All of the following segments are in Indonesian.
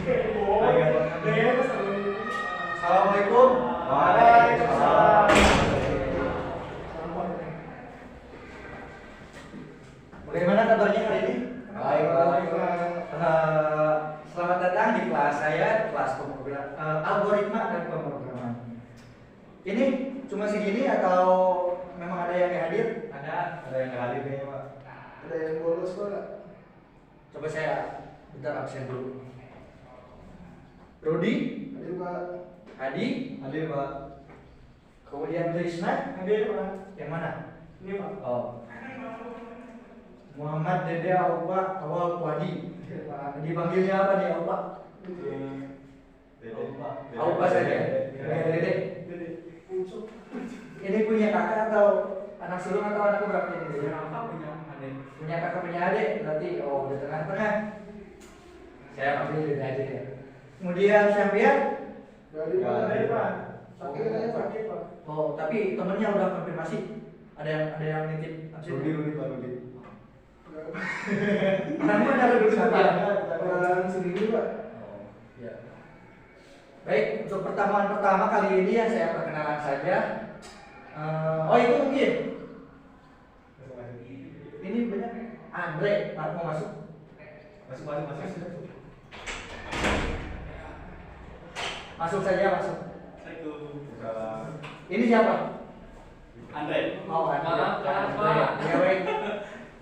Assalamualaikum. Waalaikumsalam. Bagaimana kabarnya hari ini? Baik, Selamat datang di kelas saya, kelas algoritma dan pemrograman. Ini cuma segini atau memang ada yang hadir? ada yang hadir kayaknya, Pak. Ada yang bolos Pak. Coba saya bentar absen dulu. Rudi, Hadir Pak. Hadi, Hadir, Pak. kemudian Trisna, Hadir Pak. yang mana? Ini Pak. Oh, Muhammad Dede Aupa Awal Wadi. Dipanggilnya apa nih Aupa? Dede, Pak. Aupa saja. Dede. Jadi unsur. Ini punya kakak atau anak sulung atau anak berapa ini? Punya adik. Punya kakak punya adik, berarti oh di tengah-tengah. Saya ambil Dede aja ya. Kemudian Syampian. Dari Pak. Dari Pak. Sakit aja sakit Pak. Oh, tapi temennya udah konfirmasi. Ada yang nitip absen. Rudi, Pak Rudi. Kamu ada dulu Syampian. Orang sendiri Pak. Oh, ya. Baik, untuk pertemuan pertama kali ini ya saya perkenalan saja. Oh itu mungkin. Ini banyak. Andre, mau masuk? Masuk. Masuk saja, masuk. Assalamualaikum. Ini siapa? Andre. Oh, Andre. Andre. Ya baik.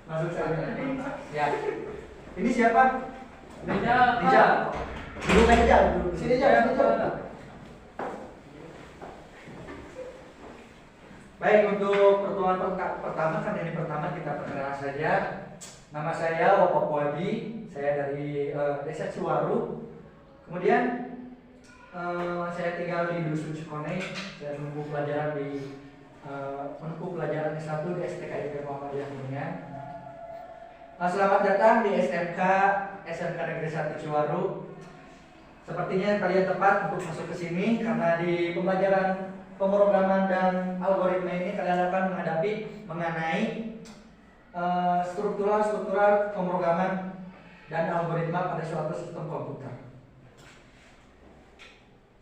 Masuk saja. Ya. Ini siapa? Rijal. Duduk aja, duduk. Sini aja, sini aja. Baik, untuk pertemuan pertama kan ini pertama kita perkenalan saja. Nama saya Wapop Wadi, saya dari Desa Ciwaru. Kemudian saya tinggal di Dusun Cikone. Saya menempuh pelajaran S1 di STKIP Muhammadiyah Kuningan. Selamat datang di SMK Negeri 1 Ciwaru. Sepertinya kalian tepat untuk masuk ke sini karena di pembelajaran pemrograman dan algoritma ini kalian akan mengenai struktural pemrograman dan algoritma pada suatu sistem komputer.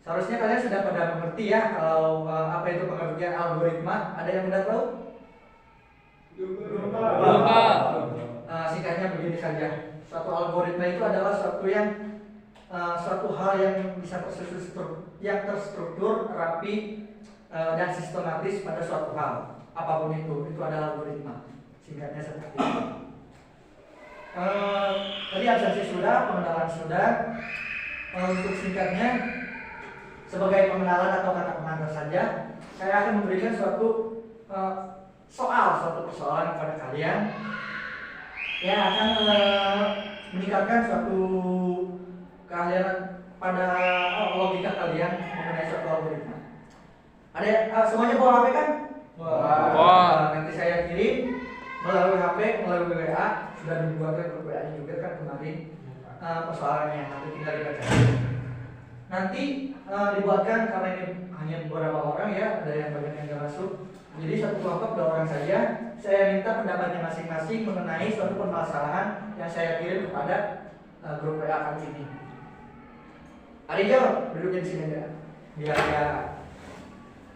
Seharusnya kalian sudah pada mengerti ya kalau apa itu pengertian algoritma. Ada yang sudah tahu? Belum Pak. Singkatnya begini saja. Suatu algoritma itu adalah suatu hal yang bisa terstruktur, rapi, dan sistematis pada suatu hal. Apapun itu adalah algoritma. Singkatnya seperti itu. Tadi absensi sudah, pengenalan sudah. Untuk singkatnya, sebagai pengenalan atau kata pengantar saja, saya akan memberikan suatu persoalan kepada kalian yang akan meningkatkan suatu keahlian pada logika kalian mengenai suatu algoritma. Ada semuanya bawa HP kan? Nanti saya kirim melalui HP, melalui WA. Sudah dibuatkan grup WA-nya juga kan kemarin persoalannya. Nanti tinggal dibaca. Nanti dibuatkan karena ini hanya beberapa orang ya, ada yang banyak yang nggak masuk. Jadi satu kelompok 2 orang saja. Saya minta pendapatnya masing-masing mengenai suatu permasalahan yang saya kirim kepada grup WA kami ini. Arijal, duduknya di sini aja. Biar ya.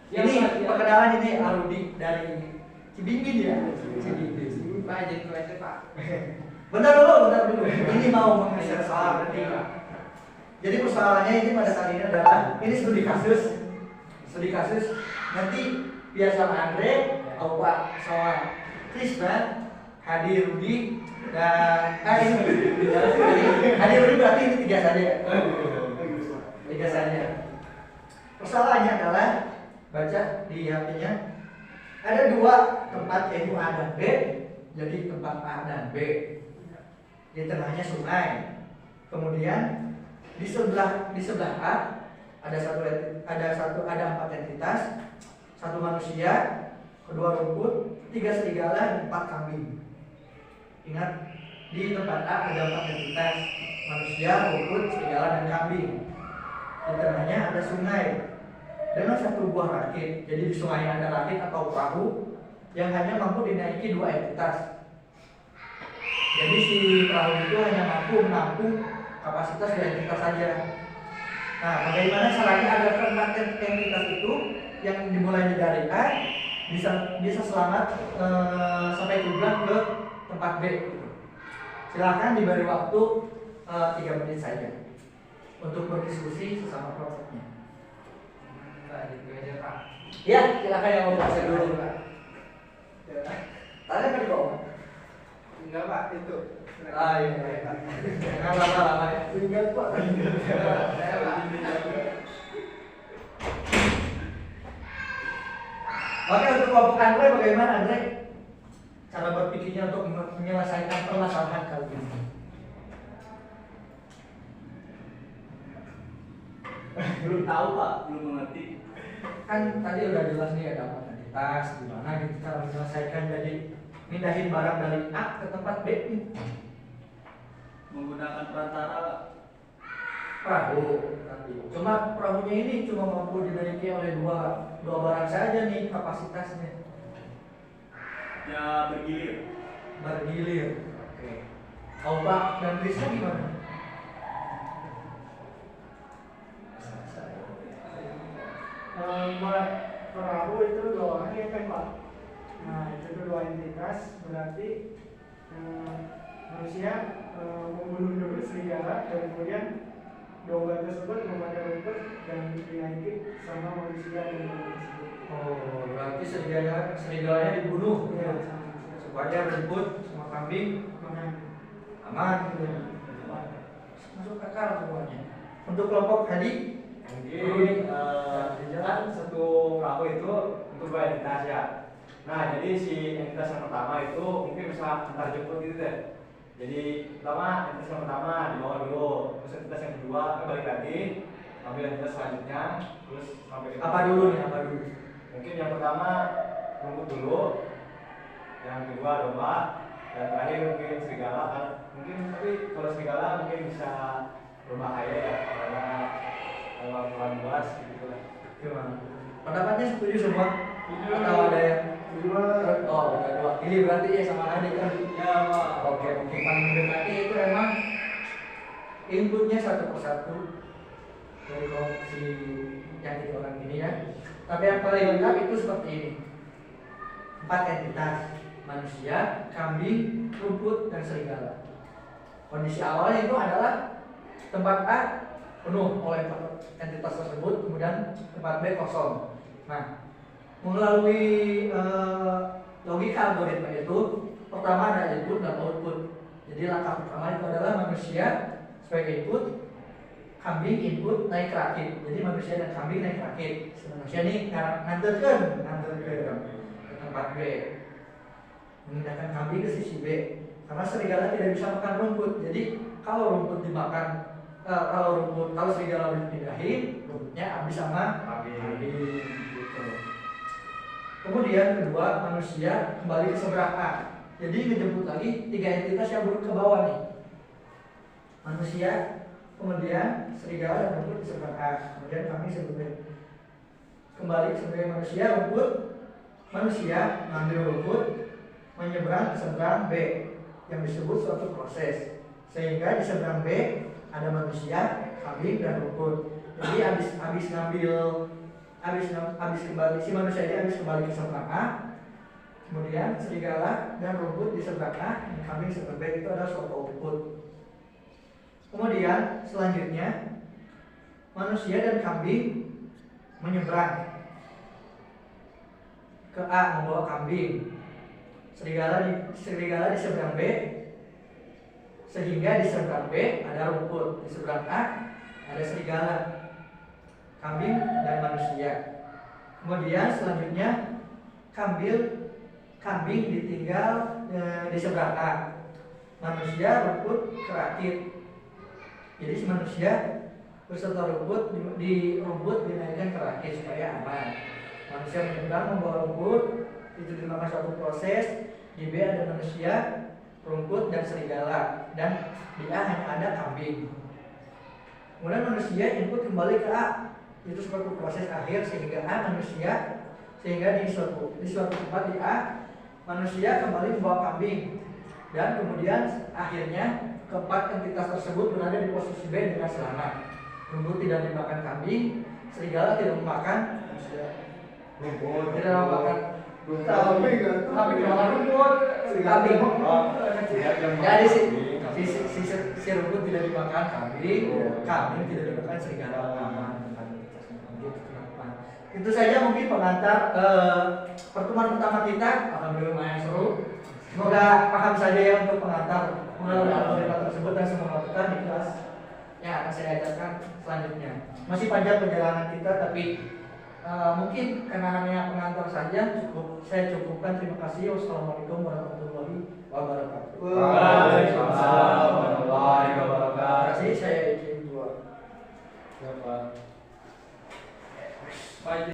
Ini perkenalan ini Arudi dari Cibingbing ya. Cibingbing. Pak jadi tulis Pak. Bentar dulu. Ini mau mengasih soal berarti. Jadi persoalannya ini pada kali ini adalah ini studi kasus. Nanti biar sama Andre, Aupa, sama Trisna, Hadi, Rudi, dan Hadi Rudi berarti ini 3 saja. 3 saja. Persoalannya adalah baca di HP-nya ada 2 tempat yaitu A dan B. Jadi tempat A dan B. Di tengahnya sungai. Kemudian di sebelah A ada 4 entitas, 1 manusia, 2 rumput, 3 serigala, dan 4 kambing. Ingat, di tempat A ada 4 entitas, manusia, rumput, serigala, dan kambing. Di tengahnya ada sungai dengan 1 buah rakit. Jadi di sungai ada rakit atau perahu yang hanya mampu dinaiki 2 entitas. Jadi si perahu itu hanya mampu menampung kapasitas dari entitas saja. Nah, bagaimana caranya agar keempat entitas itu yang dimulai dari A bisa selamat sampai tujuan ke tempat B. Silakan diberi waktu 3 menit saja untuk berdiskusi sesama kelompoknya. Gitu aja Pak. Ya, silakan yang mau bahasa dulu Pak. Tanya kan di bawah. Enggak Pak, itu. Ah iya. Jangan lama-lama ya. Ingat Pak. Saya Pak. Oke, untuk kelompok Andre bagaimana Andre? Cara berpikirnya untuk menyelesaikan permasalahan kali ini. Belum tahu Pak, belum mengerti. Kan tadi udah jelas nih ada empat entitas, gimana gitu cara menyelesaikan, jadi mindahin barang dari A ke tempat B nih. Menggunakan perantara Perahu nanti. Cuma perahunya ini cuma mampu dinaiki oleh dua barang saja nih kapasitasnya. ya bergilir. Bergilir. Oke. Auba dan Krisna gimana? Buat perahu itu dua orang ya kan Pak. Nah itu tuh dua entitas, berarti manusia membunuh dulu serigala dan kemudian domba tersebut memakai rumput dan dinaiki sama manusia dan domba tersebut. Oh, berarti serigalanya dibunuh Ya, supaya rumput sama kambing aman gitu ya. Masuk akal semuanya. Untuk kelompok Hadi Mungkin kan satu perahu itu untuk dua entitas ya. Nah jadi si entitas yang pertama itu mungkin bisa antar jemput gitu deh. Jadi pertama entitas yang pertama dibawa dulu, terus entitas yang kedua balik lagi, ambil entitas selanjutnya, terus sampai ke apa dulu nih? Apa dulu? Mungkin yang pertama rumput dulu, yang kedua domba, dan terakhir mungkin serigala kan. Mungkin tapi kalau serigala mungkin bisa berbahaya ya karena kalau luas gitu lah. Gimana? Pendapatnya setuju semua? Atau ada yang oh, udah dua. Ini berarti ya sama Hadi kan? Ya Pak. Oke, paling mendekati itu memang inputnya satu persatu dari kelompok si yang 3 orang ini ya. Tapi yang paling lengkap itu seperti ini. 4 entitas, manusia, kambing, rumput, dan serigala. Kondisi awalnya itu adalah tempat A penuh oleh entitas tersebut, kemudian tempat B kosong. Nah, melalui logika algoritma itu, pertama ada input dan output. Jadi langkah pertama itu adalah manusia sebagai input, kambing input naik rakit. Jadi manusia dan kambing naik rakit. Si manusia ini nganterkan ke tempat B, memindahkan kambing ke sisi B. Karena serigala tidak bisa makan rumput. Jadi kalau rumput dimakan, kalau serigala dipindahin, rumputnya habis sama kambing. Gitu. Kemudian kedua, manusia kembali ke seberang A. Jadi ngejemput lagi 3 entitas yang buruk ke bawah nih. Manusia, kemudian serigala dan rumput di seberang A. Kemudian kami sebelumnya kembali sebagai manusia, rumput, manusia ngambil rumput, menyeberang ke seberang B yang disebut suatu proses. Sehingga di seberang B ada manusia, kambing dan rumput. Jadi habis kembali si manusia ini habis kembali ke seberang A. Kemudian serigala dan rumput di seberang A, dan kambing seberang B itu adalah suatu output. Kemudian selanjutnya manusia dan kambing menyeberang ke A membawa kambing. Serigala di seberang B, sehingga di seberang B ada rumput, di seberang A ada serigala, kambing dan manusia. Kemudian selanjutnya kambing ditinggal di seberang A, manusia rumput kerakit. Jadi si manusia beserta rumput di rumput dinaikkan ke rakit supaya aman. Manusia menyeberang membawa rumput, itu dinamakan suatu proses. Di B ada manusia, rumput dan serigala, dan di A hanya ada kambing. Kemudian manusia input kembali ke A, itu suatu proses akhir sehingga A manusia, sehingga di suatu tempat di A manusia kembali membawa kambing, dan kemudian akhirnya keempat entitas tersebut berada di posisi B dengan selamat. Rumput tidak dimakan kambing, serigala tidak memakan rumput, tidak memakan kambing makan rumput, kambing. Jadi si rumput tidak dimakan kambing, kambing tidak dimakan serigala aman. Itu saja mungkin pengantar pertemuan pertama kita. Alhamdulillah lumayan seru. Semoga paham saja ya untuk pengantar mengenai algoritma tersebut dan semoga betah di kelas yang akan saya ajarkan selanjutnya. Masih panjang perjalanan kita, tapi mungkin karena hanya pengantar saja saya cukupkan. Terima kasih. Wassalamualaikum warahmatullahi wabarakatuh. Waalaikumsalam warahmatullahi wabarakatuh. Terima kasih. Saya izin keluar. Siapa?